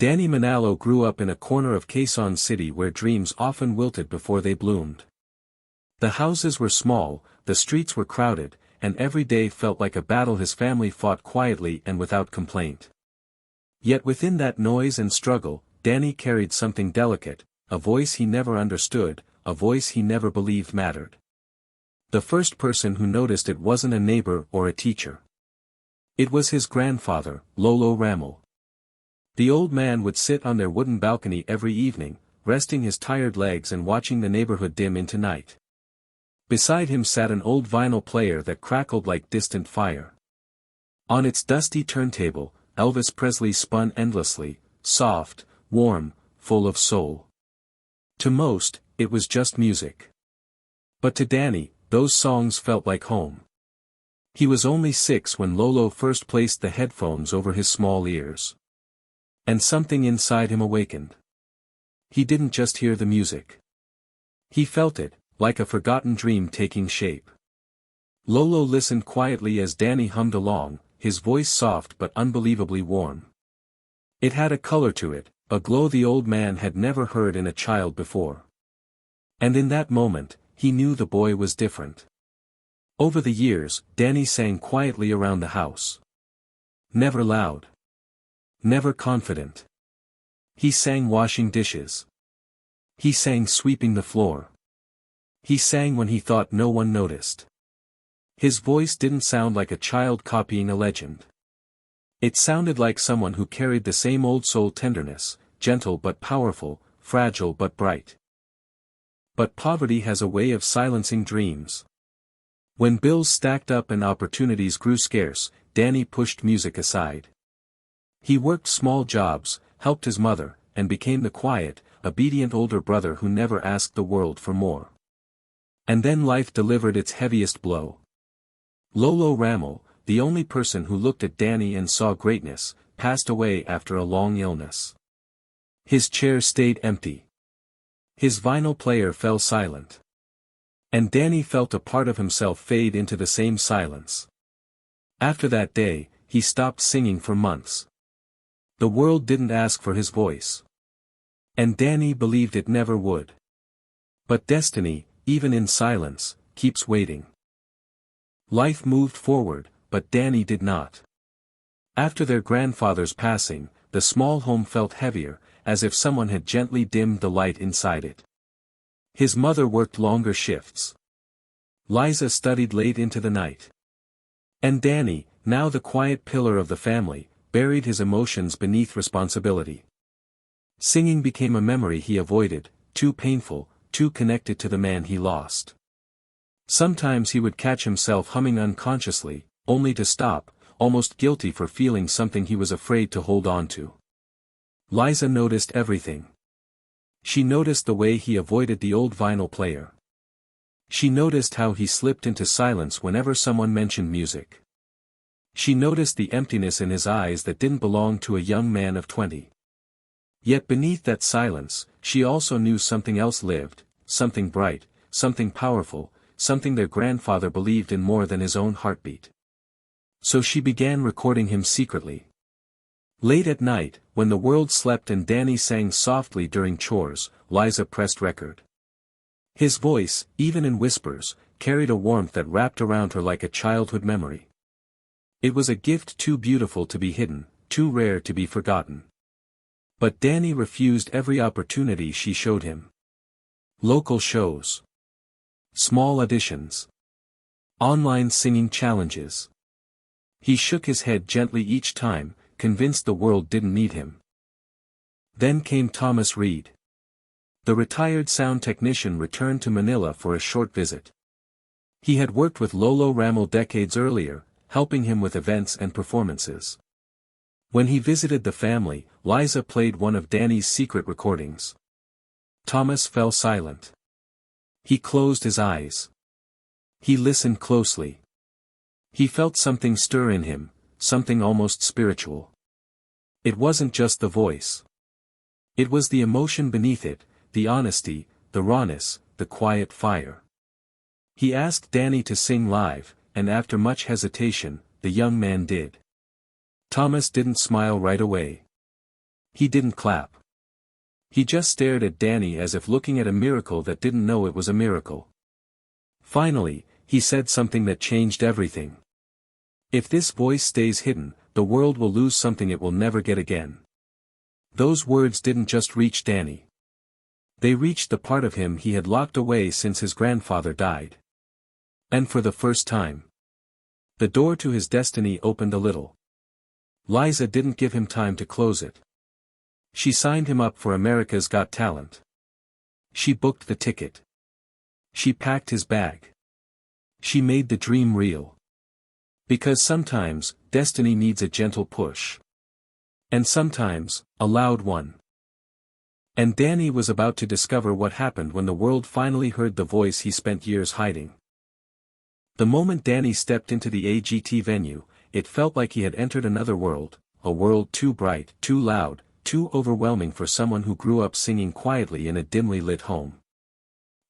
Danny Manalo grew up in a corner of Quezon City where dreams often wilted before they bloomed. The houses were small, the streets were crowded, and every day felt like a battle his family fought quietly and without complaint. Yet within that noise and struggle, Danny carried something delicate, a voice he never understood, a voice he never believed mattered. The first person who noticed it wasn't a neighbor or a teacher. It was his grandfather, Lolo Ramon. The old man would sit on their wooden balcony every evening, resting his tired legs and watching the neighborhood dim into night. Beside him sat an old vinyl player that crackled like distant fire. On its dusty turntable, Elvis Presley spun endlessly, soft, warm, full of soul. To most, it was just music. But to Danny, those songs felt like home. He was only 6 when Lolo first placed the headphones over his small ears. And something inside him awakened. He didn't just hear the music. He felt it, like a forgotten dream taking shape. Lolo listened quietly as Danny hummed along, his voice soft but unbelievably warm. It had a color to it, a glow the old man had never heard in a child before. And in that moment, he knew the boy was different. Over the years, Danny sang quietly around the house. Never loud. Never confident. He sang washing dishes. He sang sweeping the floor. He sang when he thought no one noticed. His voice didn't sound like a child copying a legend. It sounded like someone who carried the same old soul tenderness, gentle but powerful, fragile but bright. But poverty has a way of silencing dreams. When bills stacked up and opportunities grew scarce, Danny pushed music aside. He worked small jobs, helped his mother, and became the quiet, obedient older brother who never asked the world for more. And then life delivered its heaviest blow. Lolo Ramon, the only person who looked at Danny and saw greatness, passed away after a long illness. His chair stayed empty. His vinyl player fell silent. And Danny felt a part of himself fade into the same silence. After that day, he stopped singing for months. The world didn't ask for his voice. And Danny believed it never would. But destiny, even in silence, keeps waiting. Life moved forward, but Danny did not. After their grandfather's passing, the small home felt heavier, as if someone had gently dimmed the light inside it. His mother worked longer shifts. Liza studied late into the night. And Danny, now the quiet pillar of the family, buried his emotions beneath responsibility. Singing became a memory he avoided, too painful, too connected to the man he lost. Sometimes he would catch himself humming unconsciously, only to stop, almost guilty for feeling something he was afraid to hold on to. Liza noticed everything. She noticed the way he avoided the old vinyl player. She noticed how he slipped into silence whenever someone mentioned music. She noticed the emptiness in his eyes that didn't belong to a young man of 20. Yet beneath that silence, she also knew something else lived, something bright, something powerful, something their grandfather believed in more than his own heartbeat. So she began recording him secretly. Late at night, when the world slept and Danny sang softly during chores, Liza pressed record. His voice, even in whispers, carried a warmth that wrapped around her like a childhood memory. It was a gift too beautiful to be hidden, too rare to be forgotten. But Danny refused every opportunity she showed him. Local shows. Small auditions. Online singing challenges. He shook his head gently each time, convinced the world didn't need him. Then came Thomas Reed. The retired sound technician returned to Manila for a short visit. He had worked with Lolo Ramon decades earlier, helping him with events and performances. When he visited the family, Liza played one of Danny's secret recordings. Thomas fell silent. He closed his eyes. He listened closely. He felt something stir in him, something almost spiritual. It wasn't just the voice. It was the emotion beneath it, the honesty, the rawness, the quiet fire. He asked Danny to sing live, and after much hesitation, the young man did. Thomas didn't smile right away. He didn't clap. He just stared at Danny as if looking at a miracle that didn't know it was a miracle. Finally, he said something that changed everything. "If this voice stays hidden, the world will lose something it will never get again." Those words didn't just reach Danny. They reached the part of him he had locked away since his grandfather died. And for the first time, the door to his destiny opened a little. Liza didn't give him time to close it. She signed him up for America's Got Talent. She booked the ticket. She packed his bag. She made the dream real. Because sometimes, destiny needs a gentle push. And sometimes, a loud one. And Danny was about to discover what happened when the world finally heard the voice he spent years hiding. The moment Danny stepped into the AGT venue, it felt like he had entered another world, a world too bright, too loud, too overwhelming for someone who grew up singing quietly in a dimly lit home.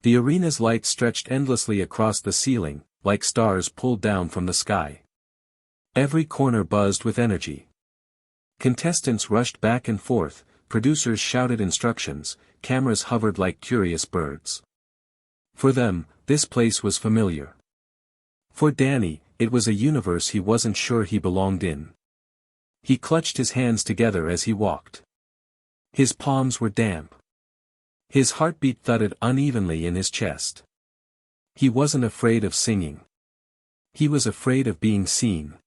The arena's lights stretched endlessly across the ceiling, like stars pulled down from the sky. Every corner buzzed with energy. Contestants rushed back and forth, producers shouted instructions, cameras hovered like curious birds. For them, this place was familiar. For Danny, it was a universe he wasn't sure he belonged in. He clutched his hands together as he walked. His palms were damp. His heartbeat thudded unevenly in his chest. He wasn't afraid of singing. He was afraid of being seen.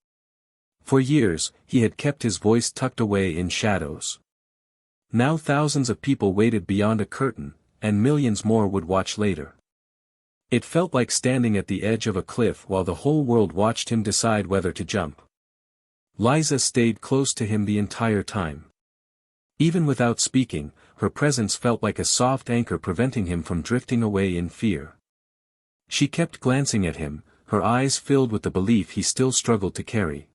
For years, he had kept his voice tucked away in shadows. Now thousands of people waited beyond a curtain, and millions more would watch later. It felt like standing at the edge of a cliff while the whole world watched him decide whether to jump. Liza stayed close to him the entire time. Even without speaking, her presence felt like a soft anchor preventing him from drifting away in fear. She kept glancing at him, her eyes filled with the belief he still struggled to carry.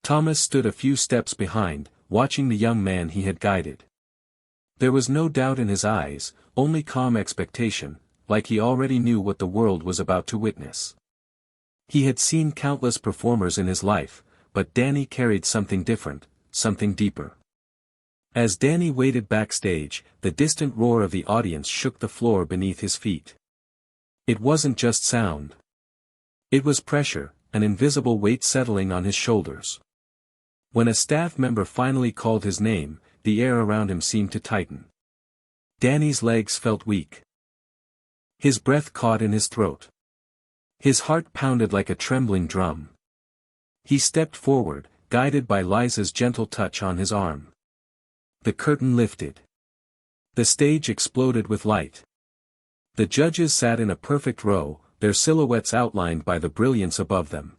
Thomas stood a few steps behind, watching the young man he had guided. There was no doubt in his eyes, only calm expectation, like he already knew what the world was about to witness. He had seen countless performers in his life, but Danny carried something different, something deeper. As Danny waited backstage, the distant roar of the audience shook the floor beneath his feet. It wasn't just sound. It was pressure, an invisible weight settling on his shoulders. When a staff member finally called his name, the air around him seemed to tighten. Danny's legs felt weak. His breath caught in his throat. His heart pounded like a trembling drum. He stepped forward, guided by Liza's gentle touch on his arm. The curtain lifted. The stage exploded with light. The judges sat in a perfect row, their silhouettes outlined by the brilliance above them.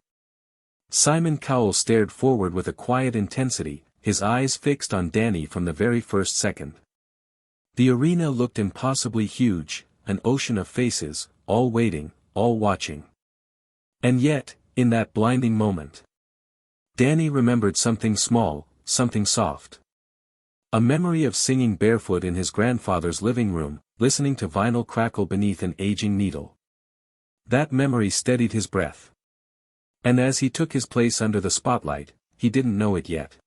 Simon Cowell stared forward with a quiet intensity, his eyes fixed on Danny from the very first second. The arena looked impossibly huge, an ocean of faces, all waiting, all watching. And yet, in that blinding moment, Danny remembered something small, something soft. A memory of singing barefoot in his grandfather's living room, listening to vinyl crackle beneath an aging needle. That memory steadied his breath. And as he took his place under the spotlight, he didn't know it yet.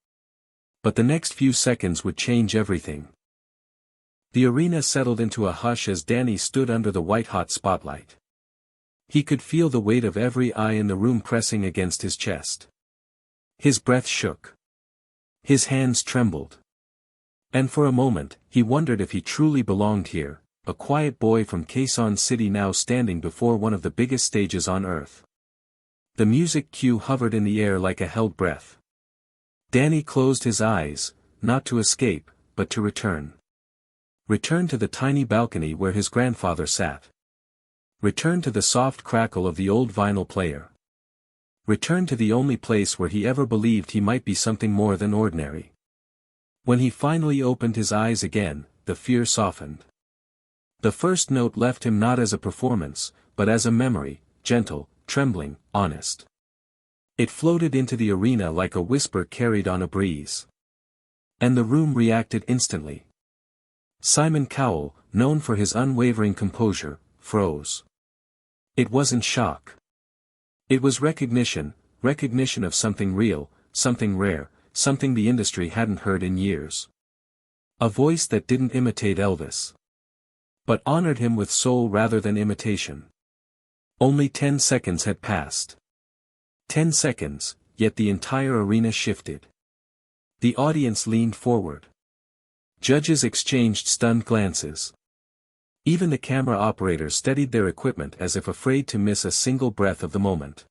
But the next few seconds would change everything. The arena settled into a hush as Danny stood under the white-hot spotlight. He could feel the weight of every eye in the room pressing against his chest. His breath shook. His hands trembled. And for a moment, he wondered if he truly belonged here, a quiet boy from Quezon City now standing before one of the biggest stages on earth. The music cue hovered in the air like a held breath. Danny closed his eyes, not to escape, but to return. Return to the tiny balcony where his grandfather sat. Return to the soft crackle of the old vinyl player. Return to the only place where he ever believed he might be something more than ordinary. When he finally opened his eyes again, the fear softened. The first note left him not as a performance, but as a memory, gentle, trembling, honest. It floated into the arena like a whisper carried on a breeze. And the room reacted instantly. Simon Cowell, known for his unwavering composure, froze. It wasn't shock. It was recognition of something real, something rare, something the industry hadn't heard in years. A voice that didn't imitate Elvis, but honored him with soul rather than imitation. Only 10 seconds had passed. 10 seconds, yet the entire arena shifted. The audience leaned forward. Judges exchanged stunned glances. Even the camera operators steadied their equipment as if afraid to miss a single breath of the moment.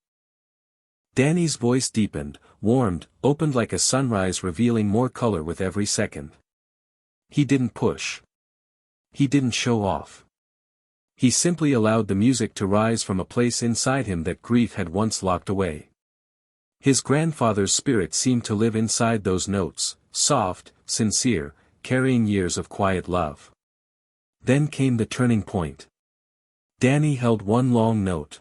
Danny's voice deepened, warmed, opened like a sunrise, revealing more color with every second. He didn't push. He didn't show off. He simply allowed the music to rise from a place inside him that grief had once locked away. His grandfather's spirit seemed to live inside those notes, soft, sincere, carrying years of quiet love. Then came the turning point. Danny held one long note.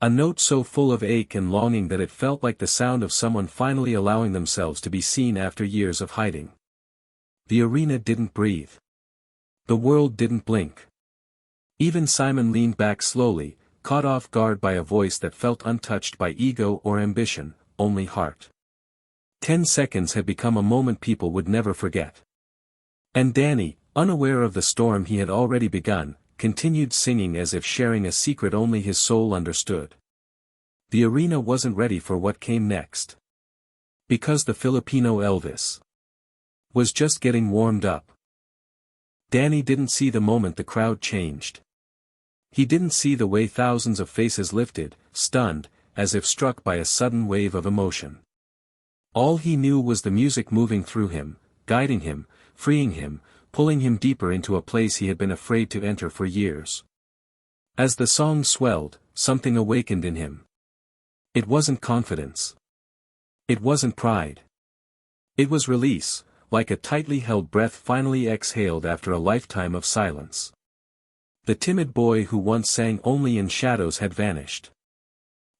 A note so full of ache and longing that it felt like the sound of someone finally allowing themselves to be seen after years of hiding. The arena didn't breathe. The world didn't blink. Even Simon leaned back slowly, caught off guard by a voice that felt untouched by ego or ambition, only heart. 10 seconds had become a moment people would never forget. And Danny, unaware of the storm he had already begun, continued singing as if sharing a secret only his soul understood. The arena wasn't ready for what came next. Because the Filipino Elvis was just getting warmed up. Danny didn't see the moment the crowd changed. He didn't see the way thousands of faces lifted, stunned, as if struck by a sudden wave of emotion. All he knew was the music moving through him, guiding him, freeing him, pulling him deeper into a place he had been afraid to enter for years. As the song swelled, something awakened in him. It wasn't confidence. It wasn't pride. It was release, like a tightly held breath finally exhaled after a lifetime of silence. The timid boy who once sang only in shadows had vanished.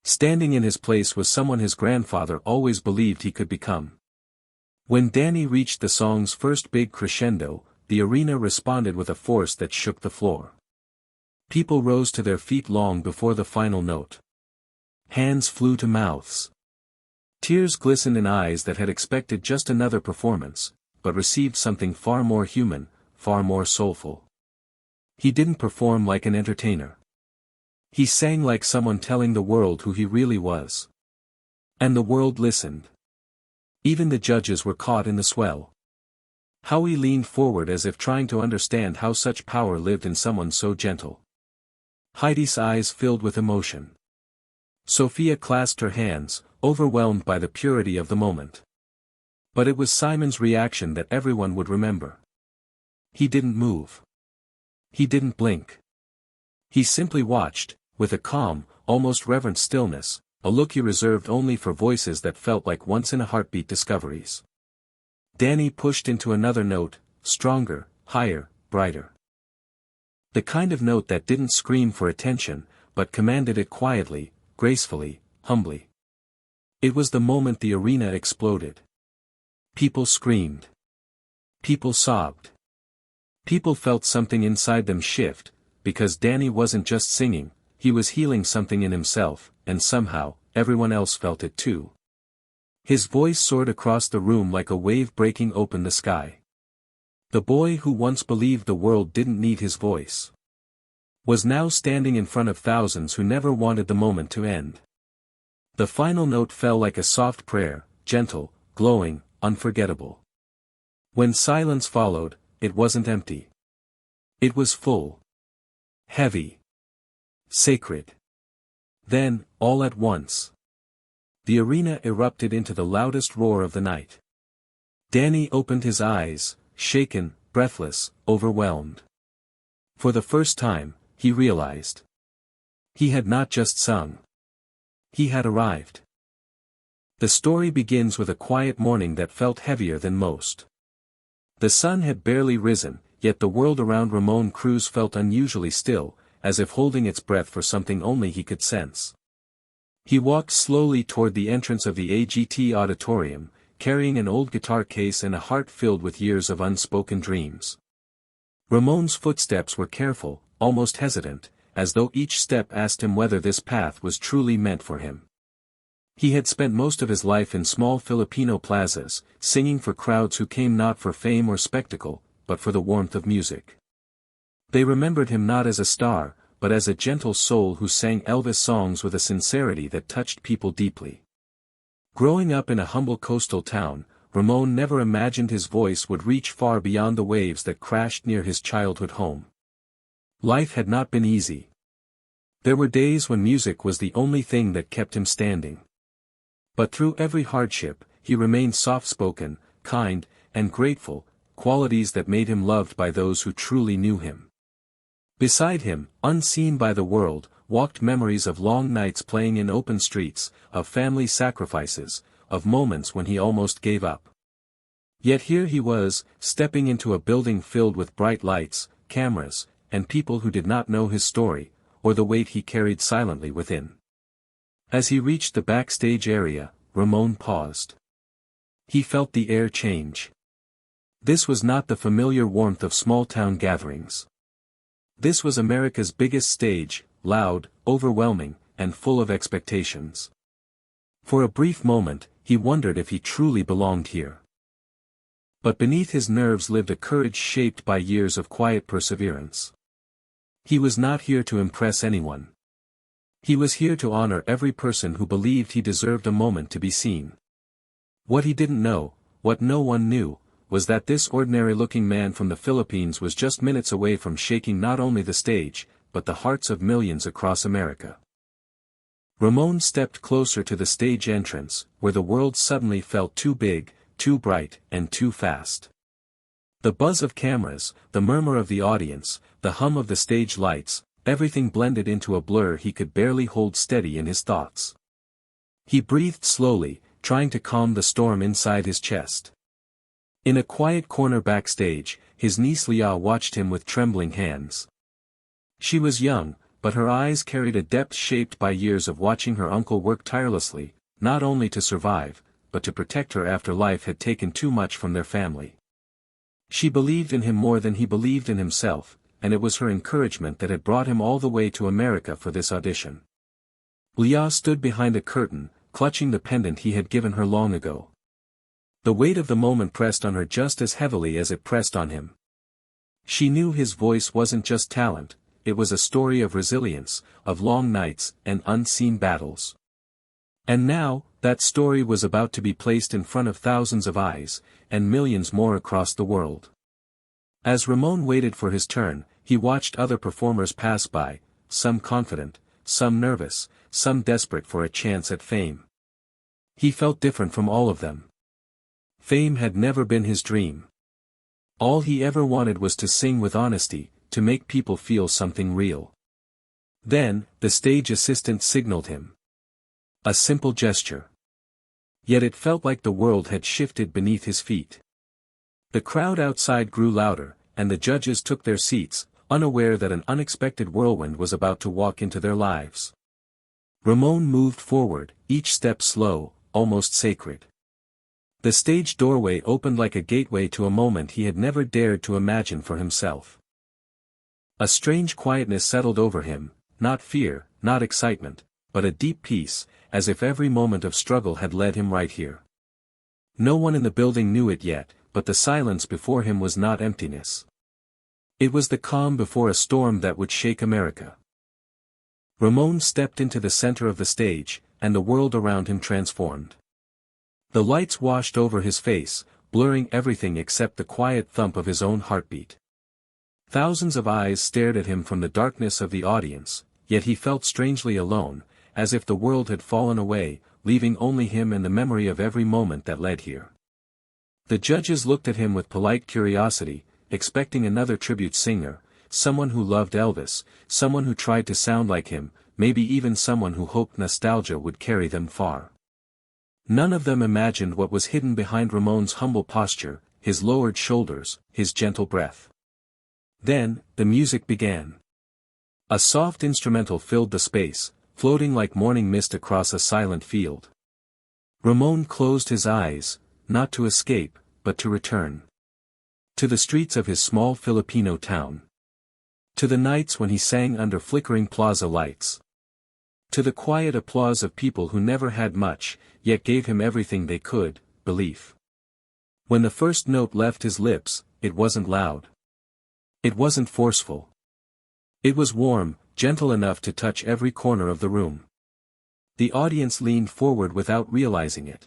Standing in his place was someone his grandfather always believed he could become. When Danny reached the song's first big crescendo, the arena responded with a force that shook the floor. People rose to their feet long before the final note. Hands flew to mouths. Tears glistened in eyes that had expected just another performance, but received something far more human, far more soulful. He didn't perform like an entertainer. He sang like someone telling the world who he really was. And the world listened. Even the judges were caught in the swell. Howie leaned forward as if trying to understand how such power lived in someone so gentle. Heidi's eyes filled with emotion. Sophia clasped her hands, overwhelmed by the purity of the moment. But it was Simon's reaction that everyone would remember. He didn't move. He didn't blink. He simply watched, with a calm, almost reverent stillness, a look he reserved only for voices that felt like once-in-a-heartbeat discoveries. Danny pushed into another note, stronger, higher, brighter. The kind of note that didn't scream for attention, but commanded it quietly, gracefully, humbly. It was the moment the arena exploded. People screamed. People sobbed. People felt something inside them shift, because Danny wasn't just singing, he was healing something in himself, and somehow, everyone else felt it too. His voice soared across the room like a wave breaking open the sky. The boy who once believed the world didn't need his voice was now standing in front of thousands who never wanted the moment to end. The final note fell like a soft prayer, gentle, glowing, unforgettable. When silence followed, it wasn't empty. It was full. Heavy. Sacred. Then, all at once, the arena erupted into the loudest roar of the night. Danny opened his eyes, shaken, breathless, overwhelmed. For the first time, he realized. He had not just sung. He had arrived. The story begins with a quiet morning that felt heavier than most. The sun had barely risen, yet the world around Ramon Cruz felt unusually still, as if holding its breath for something only he could sense. He walked slowly toward the entrance of the AGT auditorium, carrying an old guitar case and a heart filled with years of unspoken dreams. Ramon's footsteps were careful, almost hesitant, as though each step asked him whether this path was truly meant for him. He had spent most of his life in small Filipino plazas, singing for crowds who came not for fame or spectacle, but for the warmth of music. They remembered him not as a star, but as a gentle soul who sang Elvis songs with a sincerity that touched people deeply. Growing up in a humble coastal town, Ramon never imagined his voice would reach far beyond the waves that crashed near his childhood home. Life had not been easy. There were days when music was the only thing that kept him standing. But through every hardship, he remained soft-spoken, kind, and grateful, qualities that made him loved by those who truly knew him. Beside him, unseen by the world, walked memories of long nights playing in open streets, of family sacrifices, of moments when he almost gave up. Yet here he was, stepping into a building filled with bright lights, cameras, and people who did not know his story, or the weight he carried silently within. As he reached the backstage area, Ramon paused. He felt the air change. This was not the familiar warmth of small-town gatherings. This was America's biggest stage, loud, overwhelming, and full of expectations. For a brief moment, he wondered if he truly belonged here. But beneath his nerves lived a courage shaped by years of quiet perseverance. He was not here to impress anyone. He was here to honor every person who believed he deserved a moment to be seen. What he didn't know, what no one knew, was that this ordinary-looking man from the Philippines was just minutes away from shaking not only the stage, but the hearts of millions across America. Ramon stepped closer to the stage entrance, where the world suddenly felt too big, too bright, and too fast. The buzz of cameras, the murmur of the audience, the hum of the stage lights, everything blended into a blur he could barely hold steady in his thoughts. He breathed slowly, trying to calm the storm inside his chest. In a quiet corner backstage, his niece Leah watched him with trembling hands. She was young, but her eyes carried a depth shaped by years of watching her uncle work tirelessly, not only to survive, but to protect her after life had taken too much from their family. She believed in him more than he believed in himself, and it was her encouragement that had brought him all the way to America for this audition. Leah stood behind a curtain, clutching the pendant he had given her long ago. The weight of the moment pressed on her just as heavily as it pressed on him. She knew his voice wasn't just talent, it was a story of resilience, of long nights, and unseen battles. And now, that story was about to be placed in front of thousands of eyes, and millions more across the world. As Ramon waited for his turn, he watched other performers pass by, some confident, some nervous, some desperate for a chance at fame. He felt different from all of them. Fame had never been his dream. All he ever wanted was to sing with honesty, to make people feel something real. Then, the stage assistant signaled him. A simple gesture. Yet it felt like the world had shifted beneath his feet. The crowd outside grew louder, and the judges took their seats, unaware that an unexpected whirlwind was about to walk into their lives. Ramon moved forward, each step slow, almost sacred. The stage doorway opened like a gateway to a moment he had never dared to imagine for himself. A strange quietness settled over him, not fear, not excitement, but a deep peace, as if every moment of struggle had led him right here. No one in the building knew it yet, but the silence before him was not emptiness. It was the calm before a storm that would shake America. Ramon stepped into the center of the stage, and the world around him transformed. The lights washed over his face, blurring everything except the quiet thump of his own heartbeat. Thousands of eyes stared at him from the darkness of the audience, yet he felt strangely alone, as if the world had fallen away, leaving only him and the memory of every moment that led here. The judges looked at him with polite curiosity, expecting another tribute singer, someone who loved Elvis, someone who tried to sound like him, maybe even someone who hoped nostalgia would carry them far. None of them imagined what was hidden behind Ramon's humble posture, his lowered shoulders, his gentle breath. Then, the music began. A soft instrumental filled the space, floating like morning mist across a silent field. Ramon closed his eyes, not to escape, but to return. To the streets of his small Filipino town. To the nights when he sang under flickering plaza lights. To the quiet applause of people who never had much, yet gave him everything they could, belief. When the first note left his lips, it wasn't loud. It wasn't forceful. It was warm, gentle enough to touch every corner of the room. The audience leaned forward without realizing it.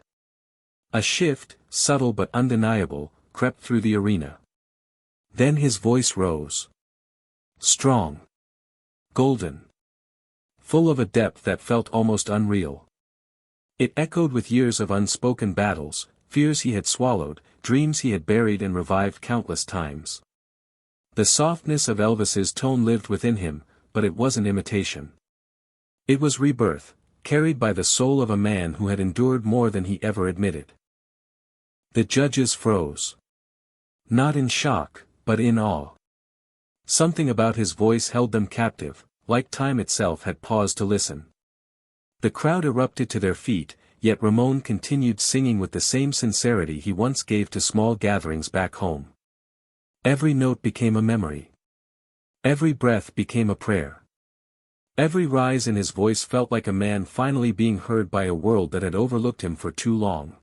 A shift, subtle but undeniable, crept through the arena. Then his voice rose. Strong. Golden. Full of a depth that felt almost unreal. It echoed with years of unspoken battles, fears he had swallowed, dreams he had buried and revived countless times. The softness of Elvis's tone lived within him, but it wasn't imitation. It was rebirth, carried by the soul of a man who had endured more than he ever admitted. The judges froze. Not in shock, but in awe. Something about his voice held them captive, like time itself had paused to listen. The crowd erupted to their feet, yet Ramon continued singing with the same sincerity he once gave to small gatherings back home. Every note became a memory. Every breath became a prayer. Every rise in his voice felt like a man finally being heard by a world that had overlooked him for too long.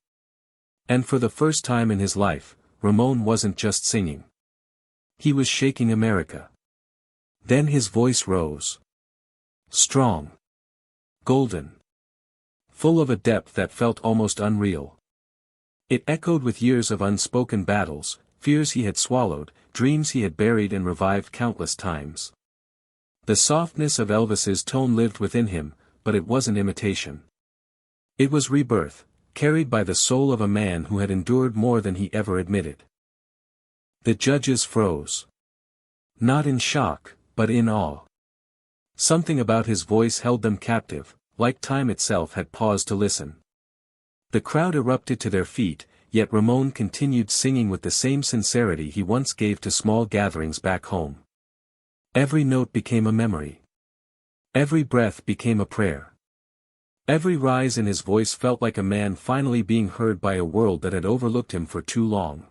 And for the first time in his life, Ramon wasn't just singing. He was shaking America. Then his voice rose. Strong. Golden. Full of a depth that felt almost unreal. It echoed with years of unspoken battles, fears he had swallowed, dreams he had buried and revived countless times. The softness of Elvis's tone lived within him, but it wasn't imitation. It was rebirth, carried by the soul of a man who had endured more than he ever admitted. The judges froze. Not in shock, but in awe. Something about his voice held them captive, like time itself had paused to listen. The crowd erupted to their feet, yet Ramon continued singing with the same sincerity he once gave to small gatherings back home. Every note became a memory. Every breath became a prayer. Every rise in his voice felt like a man finally being heard by a world that had overlooked him for too long.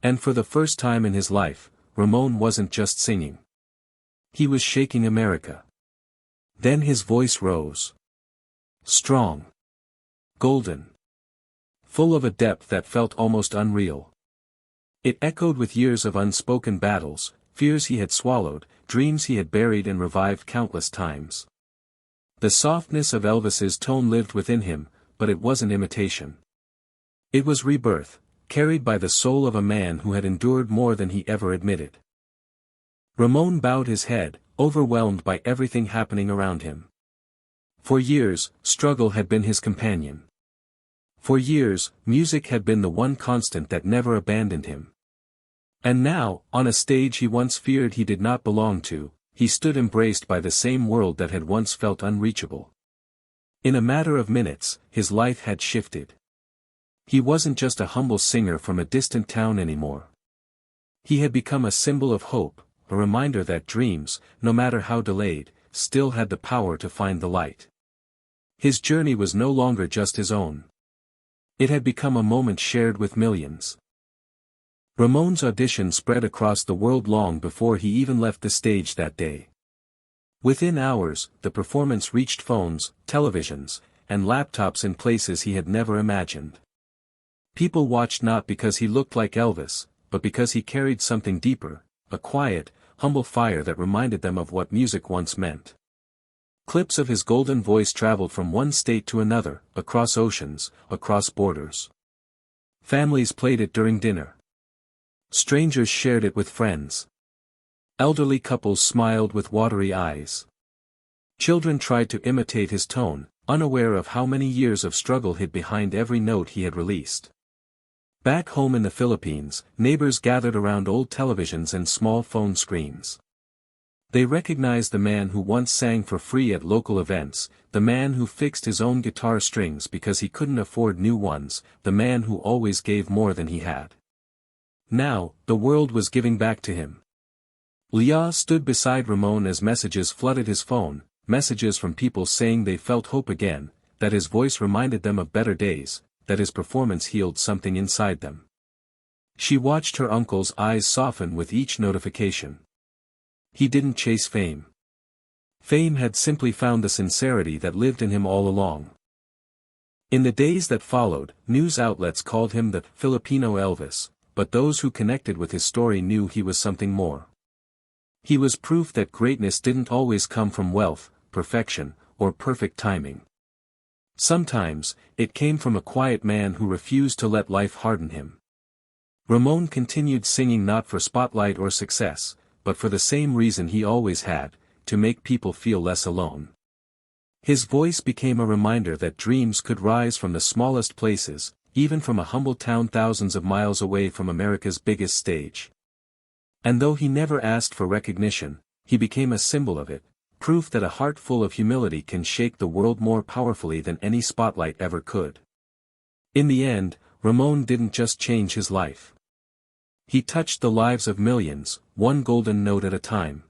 And for the first time in his life, Ramon wasn't just singing. He was shaking America. Then his voice rose. Strong. Golden. Full of a depth that felt almost unreal. It echoed with years of unspoken battles, fears he had swallowed, dreams he had buried and revived countless times. The softness of Elvis's tone lived within him, but it wasn't imitation. It was rebirth, carried by the soul of a man who had endured more than he ever admitted. Ramon bowed his head, overwhelmed by everything happening around him. For years, struggle had been his companion. For years, music had been the one constant that never abandoned him. And now, on a stage he once feared he did not belong to, he stood embraced by the same world that had once felt unreachable. In a matter of minutes, his life had shifted. He wasn't just a humble singer from a distant town anymore. He had become a symbol of hope, a reminder that dreams, no matter how delayed, still had the power to find the light. His journey was no longer just his own. It had become a moment shared with millions. Ramon's audition spread across the world long before he even left the stage that day. Within hours, the performance reached phones, televisions, and laptops in places he had never imagined. People watched not because he looked like Elvis, but because he carried something deeper, a quiet, humble fire that reminded them of what music once meant. Clips of his golden voice traveled from one state to another, across oceans, across borders. Families played it during dinner. Strangers shared it with friends. Elderly couples smiled with watery eyes. Children tried to imitate his tone, unaware of how many years of struggle hid behind every note he had released. Back home in the Philippines, neighbors gathered around old televisions and small phone screens. They recognized the man who once sang for free at local events, the man who fixed his own guitar strings because he couldn't afford new ones, the man who always gave more than he had. Now, the world was giving back to him. Leah stood beside Ramon as messages flooded his phone, messages from people saying they felt hope again, that his voice reminded them of better days, that his performance healed something inside them. She watched her uncle's eyes soften with each notification. He didn't chase fame. Fame had simply found the sincerity that lived in him all along. In the days that followed, news outlets called him the Filipino Elvis, but those who connected with his story knew he was something more. He was proof that greatness didn't always come from wealth, perfection, or perfect timing. Sometimes, it came from a quiet man who refused to let life harden him. Ramon continued singing not for spotlight or success, but for the same reason he always had, to make people feel less alone. His voice became a reminder that dreams could rise from the smallest places, even from a humble town thousands of miles away from America's biggest stage. And though he never asked for recognition, he became a symbol of it, proof that a heart full of humility can shake the world more powerfully than any spotlight ever could. In the end, Ramon didn't just change his life. He touched the lives of millions, one golden note at a time.